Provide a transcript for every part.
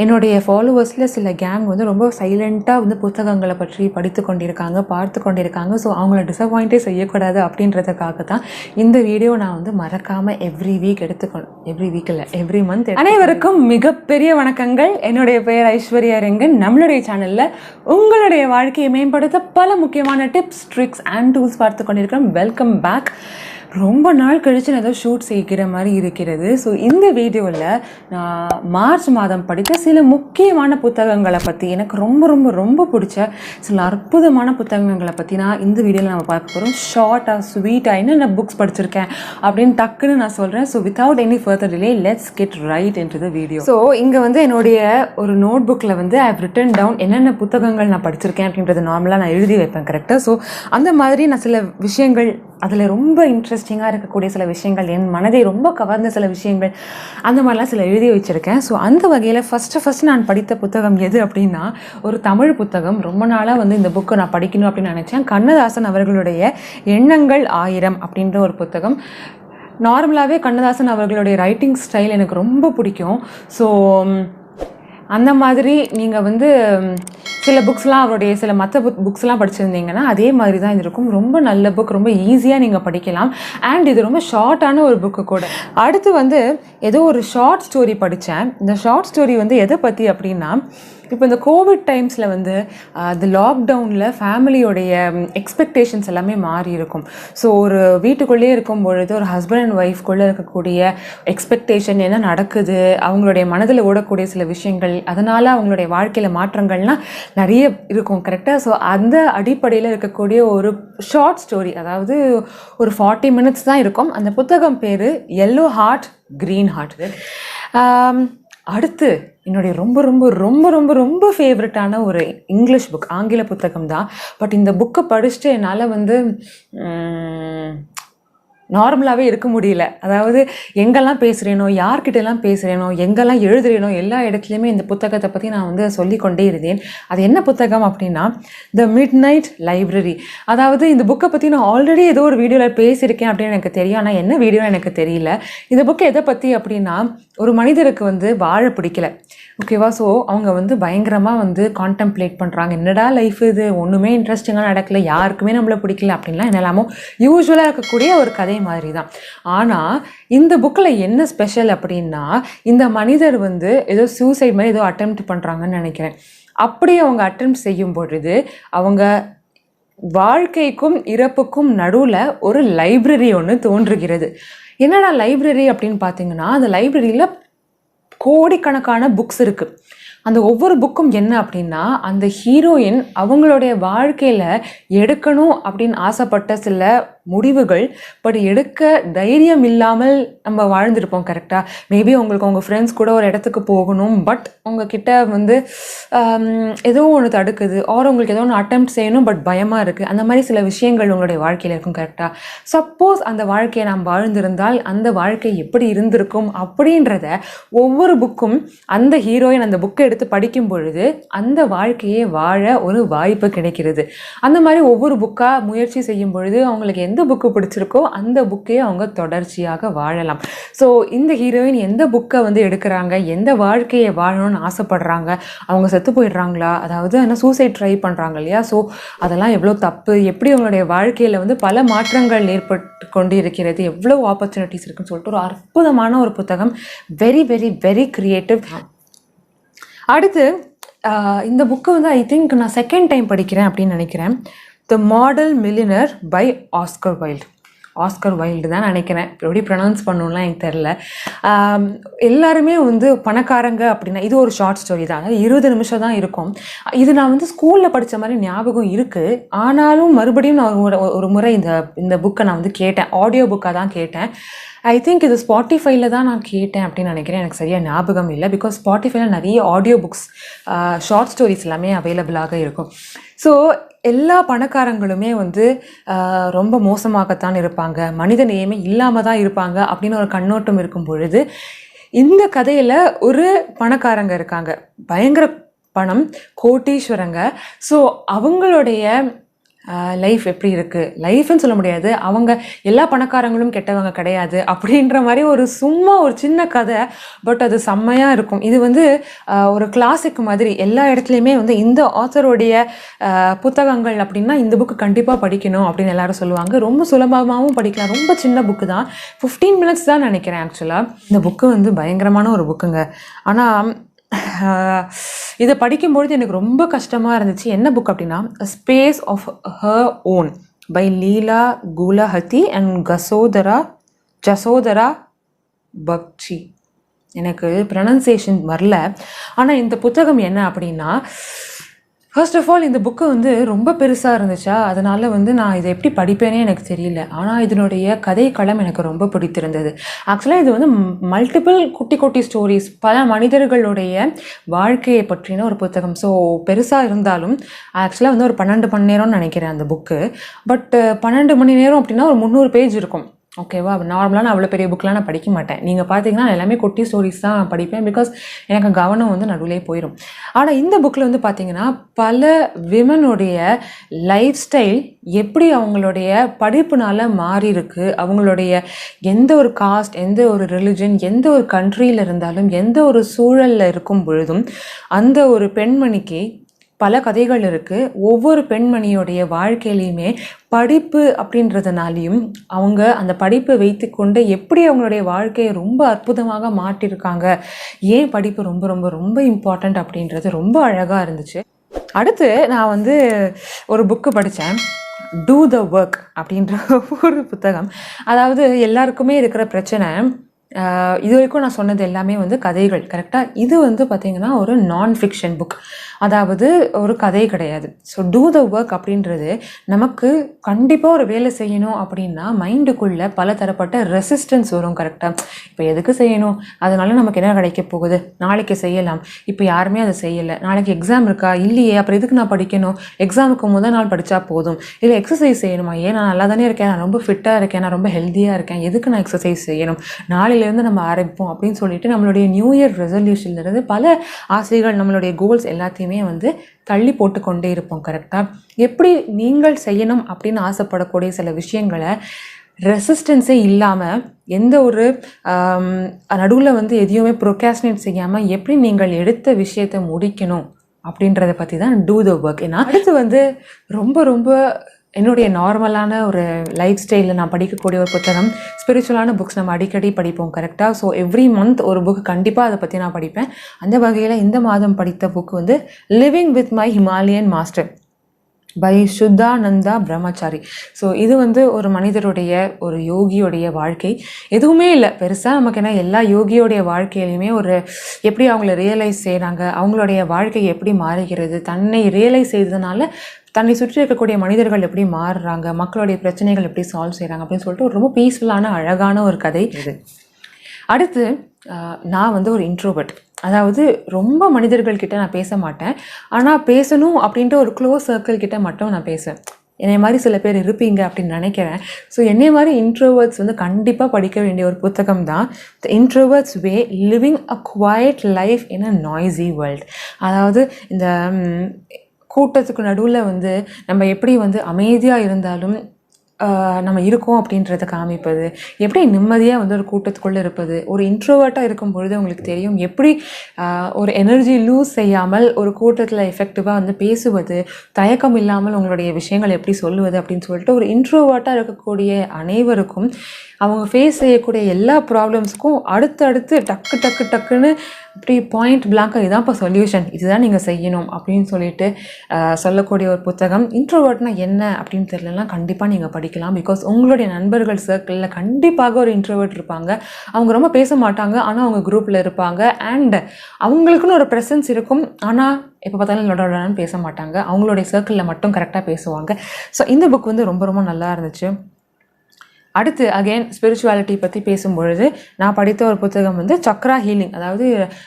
என்னுடைய ஃபாலோவர்ஸில் சில கேங் வந்து ரொம்ப சைலண்ட்டாக வந்து புத்தகங்களை பற்றி படித்து கொண்டிருக்காங்க, பார்த்து கொண்டிருக்காங்க. ஸோ அவங்கள டிசப்பாயிண்ட்டே செய்யக்கூடாது அப்படின்றதுக்காக தான் இந்த வீடியோ நான் வந்து மறக்காமல் எவ்ரி வீக் எவ்ரி மந்த். அனைவருக்கும் மிகப்பெரிய வணக்கங்கள். என்னுடைய பெயர் ஐஸ்வர்யா ரெங்கன். நம்மளுடைய சேனலில் உங்களுடைய வாழ்க்கையை மேம்படுத்த பல முக்கியமான டிப்ஸ், ட்ரிக்ஸ் அண்ட் டூல்ஸ் பார்த்து கொண்டிருக்கிறோம். Welcome back. ரொம்ப நாள் கழித்து நான் ஏதோ ஷூட் செய்கிற மாதிரி இருக்கிறது. ஸோ இந்த வீடியோவில் நான் மார்ச் மாதம் படித்த சில முக்கியமான புத்தகங்களை பற்றி, எனக்கு ரொம்ப ரொம்ப ரொம்ப பிடிச்ச சில அற்புதமான புத்தகங்களை பற்றி நான் இந்த வீடியோவில் நம்ம பார்க்க போகிறோம். ஷார்ட்டாக ஸ்வீட்டாக என்னென்ன புக்ஸ் படிச்சிருக்கேன் அப்படின்னு டக்குன்னு நான் சொல்கிறேன். So without any further delay let's get right into the video. So இங்கே வந்து என்னுடைய ஒரு நோட் புக்கில் வந்து ஐ ஹவ் ரிட்டன் டவுன் என்னென்ன புத்தகங்கள் நான் படிச்சிருக்கேன் அப்படின்றது நார்மலாக நான் எழுதி வைப்பேன் கரெக்டாக. ஸோ அந்த மாதிரி நான் சில விஷயங்கள், அதில் ரொம்ப இன்ட்ரெஸ்டிங்காக இருக்கக்கூடிய சில விஷயங்கள், என் மனதை ரொம்ப கவர்ந்த சில விஷயங்கள், அந்த மாதிரிலாம் சில எழுதி வச்சுருக்கேன். ஸோ அந்த வகையில் ஃபஸ்ட்டு நான் படித்த புத்தகம் எது அப்படின்னா ஒரு தமிழ் புத்தகம். ரொம்ப நாளாக வந்து இந்த புக்கை நான் படிக்கணும் அப்படின்னு நினச்சேன். கண்ணதாசன் அவர்களுடைய எண்ணங்கள் 1000 அப்படின்ற ஒரு புத்தகம். நார்மலாகவே கண்ணதாசன் அவர்களுடைய ரைட்டிங் ஸ்டைல் எனக்கு ரொம்ப பிடிக்கும். ஸோ அந்த மாதிரி நீங்கள் வந்து சில புக்ஸ்லாம் அவருடைய சில மற்ற புக்ஸ்லாம் படிச்சிருந்தீங்கன்னா அதே மாதிரி தான் இது இருக்கும். ரொம்ப நல்ல புக், ரொம்ப ஈஸியாக நீங்கள் படிக்கலாம். அண்ட் இது ரொம்ப ஷார்ட்டான ஒரு புக்கு கூட. அடுத்து வந்து ஏதோ ஒரு ஷார்ட் ஸ்டோரி படித்தேன். இந்த ஷார்ட் ஸ்டோரி வந்து எதை பற்றி அப்படின்னா, இப்போ இந்த கோவிட் டைம்ஸில் வந்து இந்த லாக்டவுனில் ஃபேமிலியோடைய எக்ஸ்பெக்டேஷன்ஸ் எல்லாமே மாறி இருக்கும். ஸோ ஒரு வீட்டுக்குள்ளேயே இருக்கும் பொழுது ஒரு ஹஸ்பண்ட் அண்ட் ஒய்ஃப்குள்ளே இருக்கக்கூடிய எக்ஸ்பெக்டேஷன் என்ன நடக்குது, அவங்களுடைய மனதில் ஓடக்கூடிய சில விஷயங்கள், அதனால் அவங்களுடைய வாழ்க்கையில் மாற்றங்கள்லாம் நிறைய இருக்கும் கரெக்டாக. ஸோ அந்த அடிப்படையில் இருக்கக்கூடிய ஒரு ஷார்ட் ஸ்டோரி, அதாவது ஒரு 40 மினிட்ஸ் தான் இருக்கும். அந்த புத்தகம் பேர் எல்லோ ஹார்ட் க்ரீன் ஹார்ட். அடுத்து என்னுடைய ரொம்ப ரொம்ப ரொம்ப ரொம்ப ரொம்ப ஃபேவரட்டான ஒரு இங்கிலீஷ் புக், ஆங்கில புத்தகம் தான். பட் இந்த புக்கை படிச்சுட்டு என்னால் வந்து நார்மலாகவே இருக்க முடியல. அதாவது எங்கெல்லாம் பேசுகிறேனோ, யார்கிட்டலாம் பேசுகிறேனோ, எங்கெல்லாம் எழுதுகிறேனோ எல்லா இடத்துலையுமே இந்த புத்தகத்தை பற்றி நான் வந்து சொல்லிக்கொண்டே இருந்தேன். அது என்ன புத்தகம் அப்படின்னா த மிட் நைட் லைப்ரரி. அதாவது இந்த புக்கை பற்றி நான் ஆல்ரெடி ஏதோ ஒரு வீடியோவில் பேசியிருக்கேன் அப்படின்னு எனக்கு தெரியும். ஆனால் என்ன வீடியோன்னு எனக்கு தெரியல. இந்த புக்கு எதை பற்றி அப்படின்னா, ஒரு மனிதருக்கு வந்து வாழ பிடிக்கல, ஓகேவா. ஸோ அவங்க வந்து பயங்கரமாக வந்து கான்டெம்ப்ளேட் பண்ணுறாங்க. என்னடா லைஃப் இது, ஒன்றுமே இன்ட்ரெஸ்டிங்காக நடக்கல, யாருக்குமே நம்மளை பிடிக்கல அப்படின்லாம் என்னெல்லாமோ யூஸ்வலாக இருக்கக்கூடிய ஒரு கதை மாதிரி தான். ஆனால் இந்த புக்கில் என்ன ஸ்பெஷல் அப்படின்னா, இந்த மனிதர் வந்து ஏதோ சூசைட் மாதிரி ஏதோ அட்டெம்ப்ட் பண்ணுறாங்கன்னு நினைக்கிறேன். அப்படி அவங்க அட்டெம்ப்ட் செய்யும் பொழுது அவங்க வாழ்க்கைக்கும் இறப்புக்கும் நடுவில் ஒரு லைப்ரரி ஒன்று தோன்றுகிறது. என்னடா லைப்ரரி அப்படின்னு பார்த்தீங்கன்னா, அந்த லைப்ரரியில் கோடிக்கணக்கான புக்ஸ் இருக்குது. அந்த ஒவ்வொரு புக்கும் என்ன அப்படின்னா, அந்த ஹீரோயின் அவங்களுடைய வாழ்க்கையில் எடுக்கணும் அப்படின்னு ஆசைப்பட்ட சில முடிவுகள், பட் எடுக்க தைரியம் இல்லாமல் நம்ம வாழ்ந்துருப்போம் கரெக்டாக. மேபி உங்களுக்கு உங்கள் ஃப்ரெண்ட்ஸ் கூட ஒரு இடத்துக்கு போகணும், பட் உங்ககிட்ட வந்து ஏதோ ஒன்று தடுக்குது, ஆர் உங்களுக்கு ஏதோ ஒன்று அட்டெம்ப்ட் செய்யணும் பட் பயமாக இருக்குது. அந்த மாதிரி சில விஷயங்கள் உங்களுடைய வாழ்க்கையில் இருக்கும் கரெக்டாக. சப்போஸ் அந்த வாழ்க்கையை நாம் வாழ்ந்திருந்தால் அந்த வாழ்க்கை எப்படி இருந்திருக்கும் அப்படின்றத ஒவ்வொரு புக்கும் அந்த ஹீரோயின் அந்த புக்கை எடுத்து படிக்கும் பொழுது அந்த வாழ்க்கையை வாழ ஒரு வாய்ப்பு கிடைக்கிறது. அந்த மாதிரி ஒவ்வொரு புக்காக முயற்சி செய்யும் பொழுது அவங்களுக்கு எந்த புக்கு பிடிச்சிருக்கோ அந்த புக்கையே அவங்க தொடர்ச்சியாக வாழலாம். ஸோ இந்த ஹீரோயின் எந்த புக்கை வந்து எடுக்கிறாங்க, எந்த வாழ்க்கையை வாழணும்னு ஆசைப்படுறாங்க, அவங்க செத்து போயிடுறாங்களா, அதாவது என்ன சூசைட் ட்ரை பண்ணுறாங்க இல்லையா. ஸோ அதெல்லாம் எவ்வளோ தப்பு, எப்படி அவங்களுடைய வாழ்க்கையில் வந்து பல மாற்றங்கள் ஏற்பட்டு கொண்டு இருக்கிறது, எவ்வளோ ஆப்பர்ச்சுனிட்டிஸ் இருக்குன்னு சொல்லிட்டு ஒரு அற்புதமான ஒரு புத்தகம். Very very very creative. அடுத்து இந்த புக்கு வந்து ஐ திங்க் நான் செகண்ட் டைம் படிக்கிறேன் அப்படின்னு நினைக்கிறேன். The model millionaire by Oscar Wilde தான் நினைக்கிறேன். எப்படி ப்ரொனவுன்ஸ் பண்ணணும்லாம் எனக்கு தெரில. எல்லாருமே வந்து பணக்காரங்க அப்படின்னா, இது ஒரு ஷார்ட் ஸ்டோரி தான், 20 நிமிஷம் தான் இருக்கும். இது நான் வந்து ஸ்கூலில் படித்த மாதிரி ஞாபகம் இருக்குது. ஆனாலும் மறுபடியும் நான் ஒரு முறை இந்த புக்கை நான் வந்து கேட்டேன், ஆடியோ புக்காக தான் கேட்டேன். ஐ திங்க் இது ஸ்பாட்டிஃபைல தான் நான் கேட்டேன் அப்படின்னு நினைக்கிறேன். எனக்கு சரியாக ஞாபகம் இல்லை. பிகாஸ் ஸ்பாட்டிஃபைல நிறைய ஆடியோ புக்ஸ், ஷார்ட் ஸ்டோரிஸ் எல்லாமே அவைலபிளாக இருக்கும். ஸோ எல்லா பணக்காரங்களுமே வந்து ரொம்ப மோசமாகத்தான் இருப்பாங்க, மனித நேயமே இல்லாமல் தான் இருப்பாங்க அப்படின்னு ஒரு கண்ணோட்டம் இருக்கும் பொழுது, இந்த கதையில் ஒரு பணக்காரங்க இருக்காங்க, பயங்கர பணம், கோட்டீஸ்வரங்க. ஸோ அவங்களுடைய லைஃப் எப்படி இருக்குது, லைஃப்னு சொல்ல முடியாது, அவங்க எல்லா பணக்காரங்களும் கெட்டவங்க கிடையாது அப்படின்ற மாதிரி சும்மா ஒரு சின்ன கதை. பட் அது செம்மையாக இருக்கும். இது வந்து ஒரு கிளாசிக் மாதிரி எல்லா இடத்துலையுமே வந்து இந்த ஆத்தருடைய புத்தகங்கள் அப்படின்னா இந்த புக்கு கண்டிப்பாக படிக்கணும் அப்படின்னு எல்லாரும் சொல்லுவாங்க. ரொம்ப சுலபமாகவும் படிக்கலாம். ரொம்ப சின்ன புக்கு தான், 15 மினிட்ஸ் தான் நினைக்கிறேன். ஆக்சுவலாக இந்த புக்கு வந்து பயங்கரமான ஒரு புக்குங்க. ஆனால் இதை படிக்கும்பொழுது எனக்கு ரொம்ப கஷ்டமாக இருந்துச்சு. என்ன புக் அப்படின்னா space of her own by Leela Gulati and Jasodhara Bagchi. எனக்கு ப்ரொனன்சியேஷன் வரல. ஆனால் இந்த புத்தகம் என்ன அப்படின்னா, ஃபர்ஸ்ட் ஆஃப் ஆல் இந்த புக்கு வந்து ரொம்ப பெருசாக இருந்துச்சா, அதனால் வந்து நான் இதை எப்படி படிப்பேனே எனக்கு தெரியல. ஆனால் இதனுடைய கதைக்களம் எனக்கு ரொம்ப பிடித்திருந்தது. ஆக்சுவலாக இது வந்து மல்டிபிள் குட்டி குட்டி ஸ்டோரிஸ், பல மனிதர்களுடைய வாழ்க்கையை பற்றின ஒரு புத்தகம். ஸோ பெருசாக இருந்தாலும் ஆக்சுவலாக வந்து ஒரு 12 மணி நேரம்னு நினைக்கிறேன் அந்த புக்கு. பட் 12 மணி நேரம் அப்படின்னா ஒரு 300 பேஜ் இருக்கும். ஓகேவா? நார்மலாக நான் அவ்வளோ பெரிய புக்கெலாம் நான் படிக்க மாட்டேன். நீங்கள் பார்த்தீங்கன்னா எல்லாமே குட்டி ஸ்டோரிஸ் தான் படிப்பேன். பிகாஸ் எனக்கு கவனம் வந்து நடுவிலே போயிடும். ஆனால் இந்த புக்கில் வந்து பார்த்தீங்கன்னா பல விமனுடைய லைஃப் ஸ்டைல் எப்படி அவங்களுடைய படிப்புனால மாறி இருக்கு, அவங்களுடைய எந்த ஒரு காஸ்ட், எந்த ஒரு ரிலிஜன், எந்த ஒரு கண்ட்ரியில் இருந்தாலும், எந்த ஒரு சூழலில் இருக்கும் பொழுதும் அந்த ஒரு பெண்மணிக்கு பல கதைகள் இருக்குது. ஒவ்வொரு பெண்மணியோடைய வாழ்க்கையிலையுமே படிப்பு அப்படின்றதுனாலையும் அவங்க அந்த படிப்பை வைத்து கொண்டு எப்படி அவங்களுடைய வாழ்க்கையை ரொம்ப அற்புதமாக மாற்றிருக்காங்க, ஏன் படிப்பு ரொம்ப ரொம்ப ரொம்ப இம்பார்ட்டண்ட் அப்படின்றது ரொம்ப அழகாக இருந்துச்சு. அடுத்து நான் வந்து ஒரு புக்கு படித்தேன், டூ த ஒர்க் அப்படின்ற ஒரு புத்தகம். அதாவது எல்லாருக்குமே இருக்கிற பிரச்சனை, இது வரைக்கும் நான் சொன்னது எல்லாமே வந்து கதைகள், கரெக்டாக? இது வந்து பார்த்திங்கன்னா ஒரு நான் ஃபிக்ஷன் புக், அதாவது ஒரு கதை கிடையாது. ஸோ டூ த ஒர்க் அப்படின்றது நமக்கு கண்டிப்பாக ஒரு வேலை செய்யணும் அப்படின்னா மைண்டுக்குள்ளே பல தரப்பட்ட ரெசிஸ்டன்ஸ் வரும், கரெக்டாக? இப்போ எதுக்கு செய்யணும், அதனால நமக்கு என்ன கிடைக்க போகுது, நாளைக்கு செய்யலாம், இப்போ யாருமே அதை செய்யலை, நாளைக்கு எக்ஸாம் இருக்கா, இல்லையே, அப்புறம் எதுக்கு நான் படிக்கணும், எக்ஸாமுக்கு முதல் நாள் படித்தா போதும், இல்லை எக்ஸசைஸ் செய்யணுமா, ஏன் நான் நல்லா தானே இருக்கேன், நான் ரொம்ப ஃபிட்டாக இருக்கேன், நான் ரொம்ப ஹெல்த்தியாக இருக்கேன், எதுக்கு நான் எக்ஸசைஸ் செய்யணும், நாளையிலேருந்து நம்ம ஆரம்பிப்போம் அப்படின்னு சொல்லிட்டு நம்மளுடைய நியூ இயர் ரெசல்யூஷன்லேருந்து பல ஆசைகள், நம்மளுடைய கோல்ஸ் எல்லாத்தையுமே வந்து தள்ளி போட்டுக்கொண்டே இருப்போம், கரெக்டாக? எப்படி நீங்கள் செய்யணும் அப்படின்னு ஆசைப்படக்கூடிய சில விஷயங்களை ரெசிஸ்டன்ஸே இல்லாமல், எந்த ஒரு நடுவில் வந்து எதையுமே ப்ரொகாஸ்டினேட் செய்யாமல் எப்படி நீங்கள் எடுத்த விஷயத்தை முடிக்கணும் அப்படின்றத பற்றி தான் டூ த ஒர்க். ஏன்னா அடுத்து வந்து ரொம்ப ரொம்ப என்னுடைய நார்மலான ஒரு லைஃப் ஸ்டைலில் நான் படிக்கக்கூடிய ஒரு புத்தகம், ஸ்பிரிச்சுவலான புக்ஸ் நம்ம அடிக்கடி படிப்போம், கரெக்டாக? ஸோ எவ்ரி மந்த் ஒரு புக் கண்டிப்பாக அதை பற்றி நான் படிப்பேன். அந்த வகையில் இந்த மாதம் படித்த புக் வந்து living with my Himalayan master by Suddhananda Brahmachari. So இது வந்து ஒரு மனிதருடைய, ஒரு யோகியோடைய வாழ்க்கை. எதுவுமே இல்லை பெருசாக நமக்கு, என்ன எல்லா யோகியோடைய வாழ்க்கையிலையுமே ஒரு எப்படி அவங்கள ரியலைஸ் செய்கிறாங்க, அவங்களுடைய வாழ்க்கை எப்படி மாறுகிறது, தன்னை ரியலைஸ் செய்ததுனால தன்னை சுற்றி இருக்கக்கூடிய மனிதர்கள் எப்படி மாறுறாங்க, மக்களுடைய பிரச்சனைகள் எப்படி சால்வ் செய்கிறாங்க அப்படின்னு சொல்லிட்டு ஒரு ரொம்ப பீஸ்ஃபுல்லான அழகான ஒரு கதை இது. அடுத்து நான் வந்து ஒரு இன்ட்ரோவர்ட், அதாவது ரொம்ப மனிதர்கள்கிட்ட நான் பேச மாட்டேன். ஆனால் பேசணும் அப்படின்ட்டு ஒரு க்ளோஸ் சர்க்கிள் கிட்ட மட்டும் நான் பேசுவேன். என்னை மாதிரி சில பேர் இருப்பீங்க அப்படின்னு நினைக்கிறேன். ஸோ என்னை மாதிரி இன்ட்ரோவர்ட்ஸ் வந்து கண்டிப்பாக படிக்க வேண்டிய ஒரு புத்தகம் தான் the introverts way living a quiet life in a noisy world. அதாவது இந்த கூட்டத்துக்கு நடுவில் வந்து நம்ம எப்படி வந்து அமைதியாக இருந்தாலும் நம்ம இருக்கோம் அப்படின்றத காமிப்பது, எப்படி நிம்மதியாக வந்து ஒரு கூட்டத்துக்குள்ளே இருப்பது. ஒரு இன்ட்ரோவர்ட்டாக இருக்கும் பொழுது உங்களுக்கு தெரியும் எப்படி ஒரு எனர்ஜி லூஸ் செய்யாமல் ஒரு கூட்டத்தில் எஃபெக்டிவாக வந்து பேசுவது, தயக்கம் இல்லாமல் உங்களுடைய விஷயங்கள் எப்படி சொல்லுவது அப்படின்னு சொல்லிட்டு ஒரு இன்ட்ரோவர்ட்டாக இருக்கக்கூடிய அனைவருக்கும் அவங்க ஃபேஸ் செய்யக்கூடிய எல்லா ப்ராப்ளம்ஸ்க்கும் அடுத்தடுத்து டக்கு டக்கு டக்குன்னு இப்படி பாயிண்ட் பிளாங்காக இதான் இப்போ சொல்யூஷன், இதுதான் நீங்கள் செய்யணும் அப்படின்னு சொல்லிட்டு சொல்லக்கூடிய ஒரு புத்தகம். இன்ட்ரோவர்ட்னா என்ன அப்படின்னு தெரியலனா கண்டிப்பாக நீங்கள் படிக்கலாம். பிகாஸ் உங்களுடைய நண்பர்கள் சர்க்கிளில் கண்டிப்பாக ஒரு இன்ட்ரோவர்ட் இருப்பாங்க. அவங்க ரொம்ப பேச மாட்டாங்க, ஆனால் அவங்க குரூப்பில் இருப்பாங்க. அண்ட் அவங்களுக்குன்னு ஒரு ப்ரெசன்ஸ் இருக்கும், ஆனால் எப்போ பார்த்தாலும் லொடன்னு பேச மாட்டாங்க. அவங்களுடைய சர்க்கிளில் மட்டும் கரெக்டாக பேசுவாங்க. ஸோ இந்த புக் வந்து ரொம்ப ரொம்ப நல்லா இருந்துச்சு. அடுத்து அகெயின் ஸ்பிரிச்சுவாலிட்டி பற்றி பேசும்பொழுது நான் படித்த ஒரு புத்தகம் வந்து சக்ரா ஹீலிங், அதாவது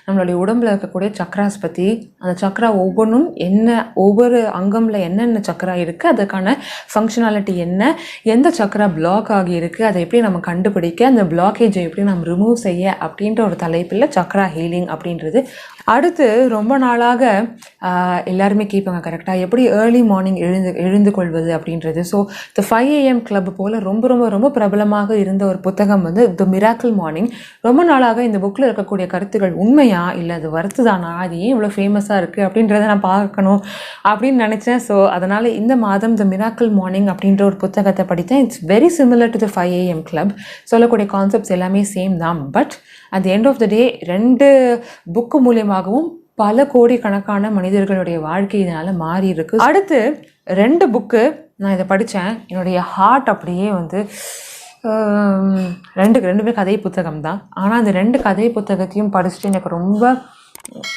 நம்மளுடைய உடம்பில் இருக்கக்கூடிய சக்ராஸ் பற்றி, அந்த சக்ரா ஒவ்வொன்றும் என்ன, ஒவ்வொரு அங்கமில் என்னென்ன சக்ரா இருக்குது, அதுக்கான ஃபங்க்ஷனாலிட்டி என்ன, எந்த சக்ரா பிளாக் ஆகி இருக்குது, அதை எப்படி நம்ம கண்டுபிடிக்க, அந்த பிளாக்கேஜை எப்படி நம்ம ரிமூவ் செய்ய அப்படின்ற ஒரு தலைப்பில் சக்ரா ஹீலிங் அப்படின்றது. அடுத்து ரொம்ப நாளாக எல்லாருமே கேட்பாங்க கரெக்டாக எப்படி ஏர்லி மார்னிங் எழுந்து கொள்வது அப்படின்றது. ஸோ த 5 AM கிளப் போல் ரொம்ப ரொம்ப ரொம்ப பிரபலமாக இருந்த ஒரு புத்தகம் வந்து த மிராக்கிள் மார்னிங். ரொம்ப நாளாக இந்த புக்கில் இருக்கக்கூடிய கருத்துக்கள் உண்மையா இல்லை அது வருத்துதானா, அது ஏன் இவ்வளோ ஃபேமஸாக இருக்குது அப்படின்றத நான் பார்க்கணும் அப்படின்னு நினச்சேன். ஸோ அதனால் இந்த மாதம் த மிராக்கிள் மார்னிங் அப்படின்ற ஒரு புத்தகத்தை படித்தேன். It's very similar to the 5 AM club. சொல்லக்கூடிய கான்செப்ட்ஸ் எல்லாமே சேம் தான். But at the end of the day 2 book மூலியமாகவும் பல கோடிக்கணக்கான மனிதர்களுடைய வாழ்க்கை இதனால் மாறி இருக்கு. அடுத்து 2 புக்கு நான் இதை படித்தேன். என்னுடைய ஹார்ட் அப்படியே வந்து ரெண்டுமே கதை புத்தகம் தான். ஆனால் அந்த 2 கதை புத்தகத்தையும் படிச்சுட்டு எனக்கு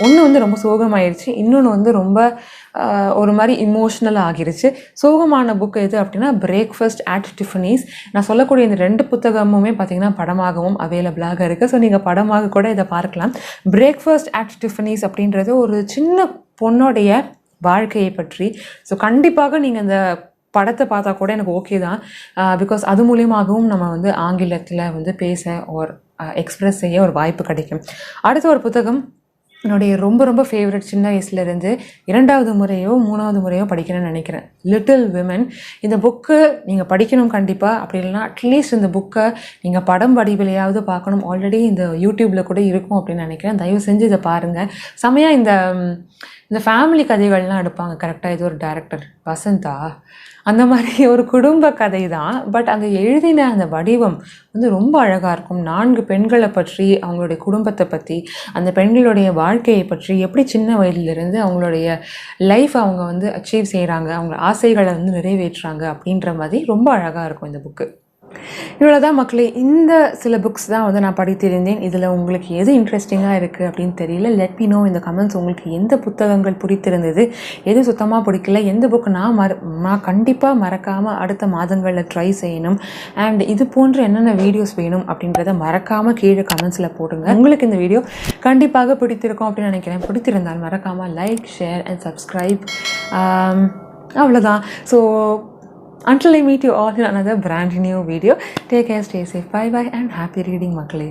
ஒன்று வந்து ரொம்ப சோகமாயிருச்சு, இன்னொன்று வந்து ரொம்ப ஒரு மாதிரி இமோஷ்னலாக ஆகிருச்சு. சோகமான புக் எது அப்படின்னா பிரேக்ஃபாஸ்ட் அட் டிஃபனீஸ். நான் சொல்லக்கூடிய இந்த 2 புத்தகமுமே பார்த்திங்கன்னா படமாகவும் அவைலபிளாக இருக்குது. ஸோ நீங்கள் படமாக கூட இதை பார்க்கலாம். பிரேக்ஃபாஸ்ட் அட் டிஃபனீஸ் அப்படின்றது ஒரு சின்ன பொண்ணுடைய வாழ்க்கையை பற்றி. ஸோ கண்டிப்பாக நீங்கள் இந்த படத்தை பார்த்தா கூட எனக்கு ஓகே தான். பிகாஸ் அது மூலியமாகவும் நம்ம வந்து ஆங்கிலத்தில் வந்து பேச ஒரு எக்ஸ்ப்ரெஸ் செய்ய ஒரு வாய்ப்பு கிடைக்கும். அடுத்த ஒரு புத்தகம் என்னுடைய ரொம்ப ரொம்ப ஃபேவரட், சின்ன வயசுலேருந்து 2வது முறையோ 3வது முறையோ படிக்கணும்னு நினைக்கிறேன், லிட்டில் விமன். இந்த புக்கு நீங்கள் படிக்கணும் கண்டிப்பாக. அப்படி இல்லைனா அட்லீஸ்ட் இந்த புக்கை நீங்கள் படம் வடிவிலையாவது பார்க்கணும். ஆல்ரெடி இந்த யூடியூப்பில் கூட இருக்கும் அப்படின்னு நினைக்கிறேன். தயவு செஞ்சு இதை பாருங்கள். செமையாக இந்த ஃபேமிலி கதைகள்லாம் எடுப்பாங்க கரெக்டாக. இது ஒரு டைரக்டர் வசந்தா, அந்த மாதிரி ஒரு குடும்ப கதை தான். பட் அந்த எழுதின அந்த வடிவம் வந்து ரொம்ப அழகாக இருக்கும். 4 பெண்களை பற்றி, அவங்களுடைய குடும்பத்தை பற்றி, அந்த பெண்களுடைய வாழ்க்கையை பற்றி, எப்படி சின்ன வயதிலிருந்து அவங்களுடைய லைஃப் அவங்க வந்து அச்சீவ் செய்கிறாங்க, அவங்க ஆசைகளை வந்து நிறைவேற்றுறாங்க அப்படின்ற மாதிரி ரொம்ப அழகாக இருக்கும் இந்த புக்கு. இவ்வளோதான் மக்களே. இந்த சில புக்ஸ் தான் வந்து நான் படித்திருந்தேன். இதில் உங்களுக்கு எது இன்ட்ரெஸ்டிங்காக இருக்குது அப்படின்னு தெரியல. லெட் மீ நோ இந்த கமெண்ட்ஸ். உங்களுக்கு எந்த புத்தகங்கள் பிடித்திருந்தது, எது சுத்தமாக பிடிக்கல, எந்த புக்கு நான் கண்டிப்பாக மறக்காமல் அடுத்த மாதங்களில் ட்ரை செய்யணும். அண்ட் இது போன்ற என்னென்ன வீடியோஸ் வேணும் அப்படின்றத மறக்காமல் கீழே கமெண்ட்ஸில் போடுங்க. உங்களுக்கு இந்த வீடியோ கண்டிப்பாக பிடித்திருக்கும் அப்படின்னு நினைக்கிறேன். பிடித்திருந்தால் மறக்காமல் லைக், ஷேர் அண்ட் சப்ஸ்கிரைப். அவ்வளோதான். So until I meet you all in another brand new video, take care, stay safe, bye bye and happy reading மக்களே.